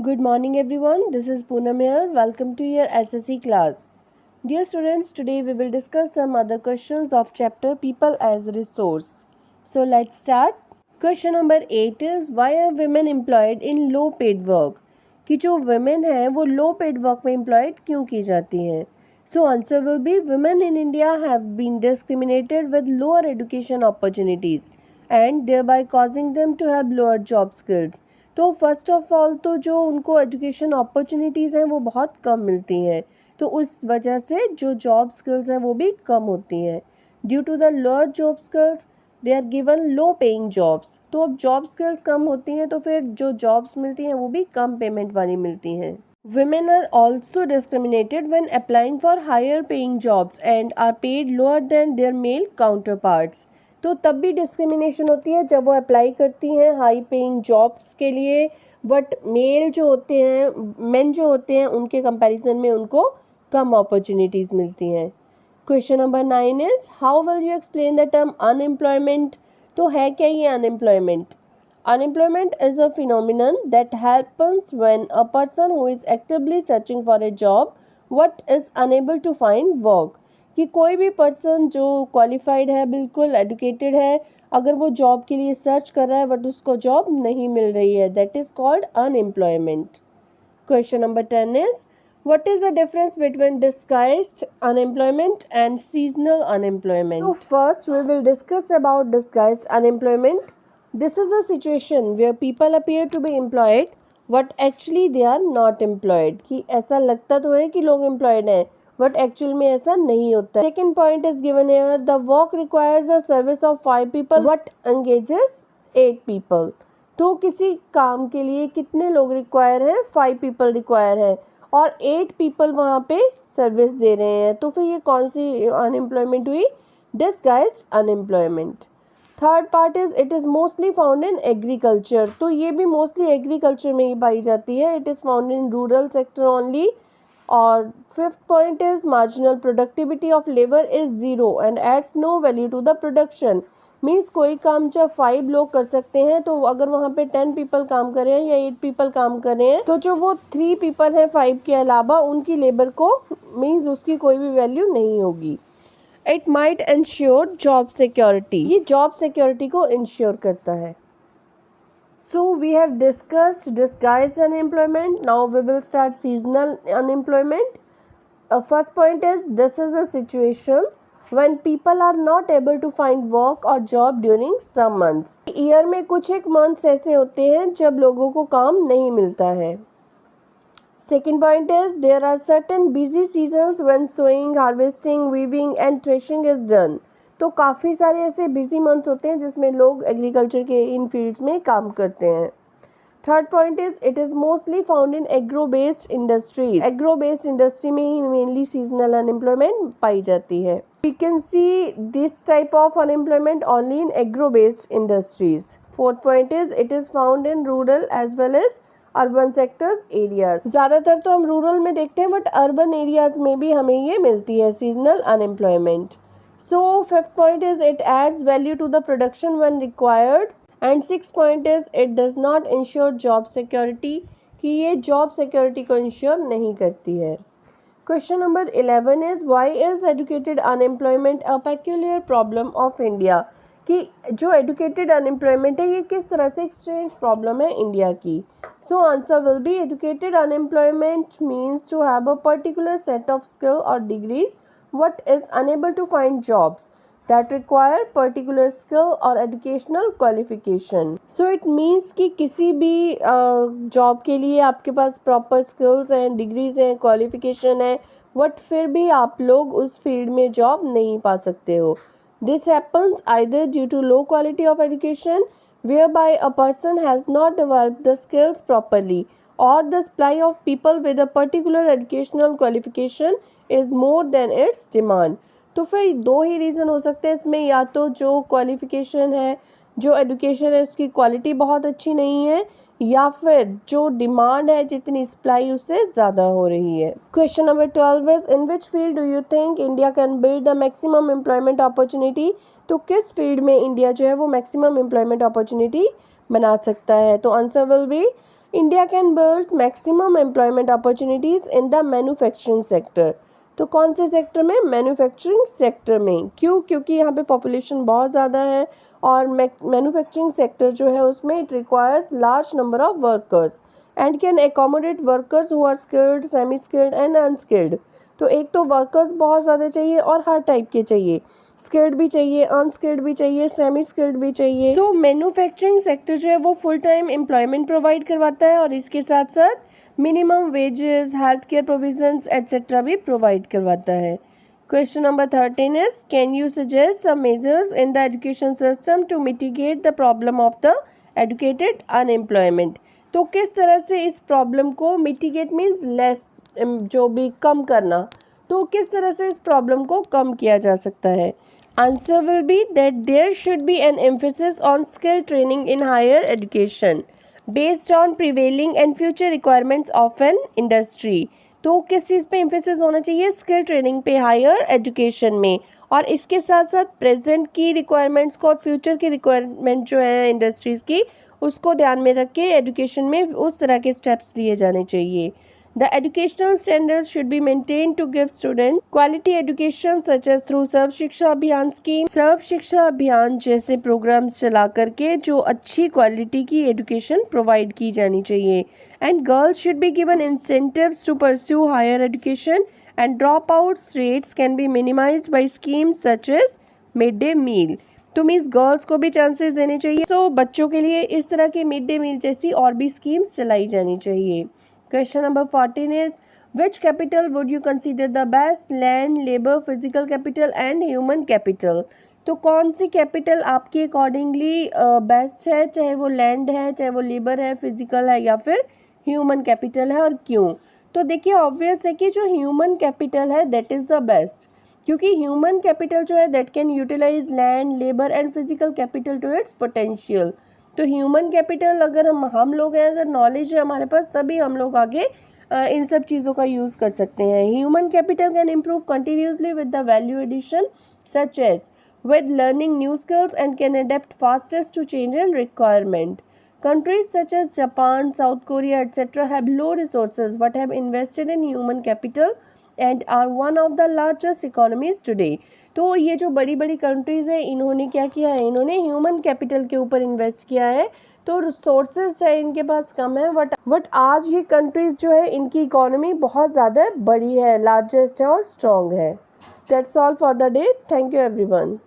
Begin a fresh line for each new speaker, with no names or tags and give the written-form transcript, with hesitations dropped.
Good morning everyone. This is Poonam here. Welcome to your SSC class. Dear students, today we will discuss some other questions of chapter People as Resource. So let's start. Question number 8 is why are women employed in low paid work? कि जो women हैं वो low paid work में employed क्यों की जाती हैं? So answer will be women in India have been discriminated with lower education opportunities and thereby causing them to have lower job skills. तो फर्स्ट ऑफ ऑल तो जो उनको एजुकेशन अपॉर्चुनिटीज़ हैं वो बहुत कम मिलती हैं, तो उस वजह से जो जॉब स्किल्स हैं वो भी कम होती हैं. Due to the lower job skills they are given low paying jobs. तो अब जॉब स्किल्स कम होती हैं तो फिर जो जॉब्स मिलती हैं वो भी कम पेमेंट वाली मिलती हैं. Women are also discriminated when applying for higher paying jobs and are paid lower than their male counterparts. तो तब भी डिस्क्रिमिनेशन होती है जब वो अप्लाई करती हैं हाई पेइंग जॉब्स के लिए, बट मेल जो होते हैं मेन जो होते हैं उनके कंपैरिजन में उनको कम अपॉर्चुनिटीज़ मिलती हैं. Question number 9 is how will you explain the term unemployment. तो है क्या ये unemployment? Unemployment is a phenomenon that happens when a person who is actively searching for a job but is unable to find work. कि कोई भी person जो qualified है, बिल्कुल एजुकेटेड है, अगर वो जॉब के लिए सर्च कर रहा है बट उसको जॉब नहीं मिल रही है, that is called unemployment. Question number 10 is what is the difference between disguised unemployment and seasonal unemployment? So first we will discuss about disguised unemployment. This is a situation where people appear to be employed but actually they are not employed. कि ऐसा लगता तो है कि लोग employed हैं but actual में ऐसा नहीं होता. Second point is given here the work requires a service of 5 people but engages 8 people. तो किसी काम के लिए कितने लोग रिक्वायर हैं? 5 पीपल रिक्वायर हैं और 8 पीपल वहाँ पे सर्विस दे रहे हैं. तो फिर ये कौन सी अनएम्प्लॉयमेंट हुई? Disguised unemployment. Third part is it is mostly found in agriculture. तो ये भी मोस्टली एग्रीकल्चर में ही पाई जाती है. It is found in rural sector only. और fifth point is marginal productivity of labour is 0 and adds no value to the production. Means कोई काम जब 5 लोग कर सकते हैं तो अगर वहाँ पे 10 पीपल काम कर रहे हैं या 8 पीपल काम कर रहे हैं तो जो वो 3 पीपल हैं 5 के अलावा उनकी लेबर को मीन्स उसकी कोई भी वैल्यू नहीं होगी. It might ensure job security. ये जॉब सिक्योरिटी को इंश्योर करता है. So we have discussed disguised unemployment. Now we will start seasonal unemployment. First point is this is a situation when people are not able to find work or job during some months. Year में कुछ एक months ऐसे होते हैं जब लोगों को काम नहीं मिलता है. Second point is there are certain busy seasons when sowing, harvesting, weaving and threshing is done. तो काफ़ी सारे ऐसे बिजी मंथ्स होते हैं जिसमें लोग एग्रीकल्चर के इन फील्ड्स में काम करते हैं. Third point is it is mostly found in agro based industries. Agro based industry में ही मेनली सीजनल अनएम्प्लॉयमेंट पाई जाती है. We can see this type of unemployment only in agro based industries. Fourth point is it is found in rural as well as urban sectors areas. ज़्यादातर तो हम rural में देखते हैं बट अर्बन एरियाज में भी हमें ये मिलती है seasonal unemployment. So fifth point is it adds value to the production when required and sixth point is it does not ensure job security कि ये job security को ensure नहीं करती है. Question number 11 is why is educated unemployment a peculiar problem of India. कि जो educated unemployment है ये किस तरह से एक strange problem है इंडिया की. So answer will be educated unemployment means to have a particular set of skill or degrees what is unable to find jobs that require particular skill or educational qualification. So it means कि किसी भी job के लिए आपके पास proper skills हैं, degrees हैं, qualification है, but फिर भी आप लोग उस फील्ड में जॉब नहीं पा सकते हो. This happens either due to low quality of education whereby a person has not developed the skills properly or the supply of people with a particular educational qualification is more than its demand. तो फिर दो ही reason हो सकते हैं इसमें, या तो जो क्वालिफिकेशन है, जो एजुकेशन है उसकी क्वालिटी बहुत अच्छी नहीं है, या फिर जो डिमांड है जितनी सप्लाई उससे ज़्यादा हो रही है. Question number 12 is in which field do you think India can build the maximum employment opportunity. तो किस फील्ड में इंडिया जो है वो मैक्सिमम एम्प्लॉयमेंट अपॉर्चुनिटी बना सकता है. तो answer will B India can build maximum employment opportunities in the manufacturing sector. तो कौन से सेक्टर में? मैन्युफैक्चरिंग सेक्टर में। क्यों? क्योंकि यहाँ पे पॉपुलेशन बहुत ज़्यादा है और मैन्युफैक्चरिंग सेक्टर जो है उसमें it requires large number of workers and can accommodate workers who are skilled, semi skilled and unskilled. तो एक तो वर्कर्स बहुत ज़्यादा चाहिए और हर टाइप के चाहिए, स्किल्ड भी चाहिए, अनस्किल्ड भी चाहिए, सेमी स्किल्ड भी चाहिए। तो मैन्युफैक्चरिंग सेक्टर जो है वो फुल टाइम एम्प्लॉयमेंट प्रोवाइड करवाता है और इसके साथ साथ minimum wages, health care provisions etcetera भी प्रोवाइड करवाता है। Question number 13 is can you suggest some measures in the education system to mitigate the problem of the educated unemployment. तो किस तरह से इस प्रॉब्लम को मिटिगेट मीन्स लेस, जो भी कम करना, तो किस तरह से इस प्रॉब्लम को कम किया जा सकता है? Answer will be that there should be an emphasis on skill training in higher education based on prevailing and future requirements of an industry. तो किस चीज़ पे एम्फेसिस होना चाहिए? स्किल ट्रेनिंग पे हायर एजुकेशन में, और इसके साथ साथ प्रेजेंट की रिक्वायरमेंट्स को और फ्यूचर की रिक्वायरमेंट जो है इंडस्ट्रीज़ की उसको ध्यान में रख के एजुकेशन में उस तरह के स्टेप्स लिए जाने चाहिए। The educational standards should be maintained to give students quality education such as through सर्व शिक्षा अभियान स्कीम। सर्व शिक्षा अभियान जैसे प्रोग्राम्स चला करके जो अच्छी क्वालिटी की एजुकेशन प्रोवाइड की जानी चाहिए। And girls should be given incentives to pursue higher education and dropouts rates can be minimised by schemes such as midday meal. तो मीन्स गर्ल्स को भी चांसेस देने चाहिए, तो बच्चों के लिए इस तरह के मिड डे मील जैसी और भी स्कीम्स चलाई जानी चाहिए। Question number 14 is which capital would you consider the best? Land, labor, physical capital and human capital। तो कौन सी कैपिटल आपके अकॉर्डिंगली बेस्ट है, चाहे वो लैंड है, चाहे वो लेबर है, फिजिकल है या फिर ह्यूमन कैपिटल है, और क्यों? तो देखिए ऑब्वियस है कि जो ह्यूमन कैपिटल है दैट इज़ द बेस्ट, क्योंकि ह्यूमन कैपिटल जो है that can utilise land, labour and physical capital to its potential. तो ह्यूमन कैपिटल अगर हम लोग हैं, अगर नॉलेज है हमारे पास, तभी हम लोग आगे इन सब चीज़ों का यूज़ कर सकते हैं। Human capital can improve continuously with the value addition such as with learning new skills and can adapt fastest to change and requirement. Countries such as Japan, South Korea, etc. have low resources but have invested in human capital and are one of the largest economies today. तो ये जो बड़ी बड़ी countries हैं इन्होंने क्या किया है? इन्होंने ह्यूमन कैपिटल के ऊपर इन्वेस्ट किया है। तो रिसोर्सेज है इनके पास कम है बट आज ये कंट्रीज़ जो है इनकी इकोनॉमी बहुत ज़्यादा बड़ी है, लार्जेस्ट है और स्ट्रॉन्ग है। That's all for the day. Thank you everyone.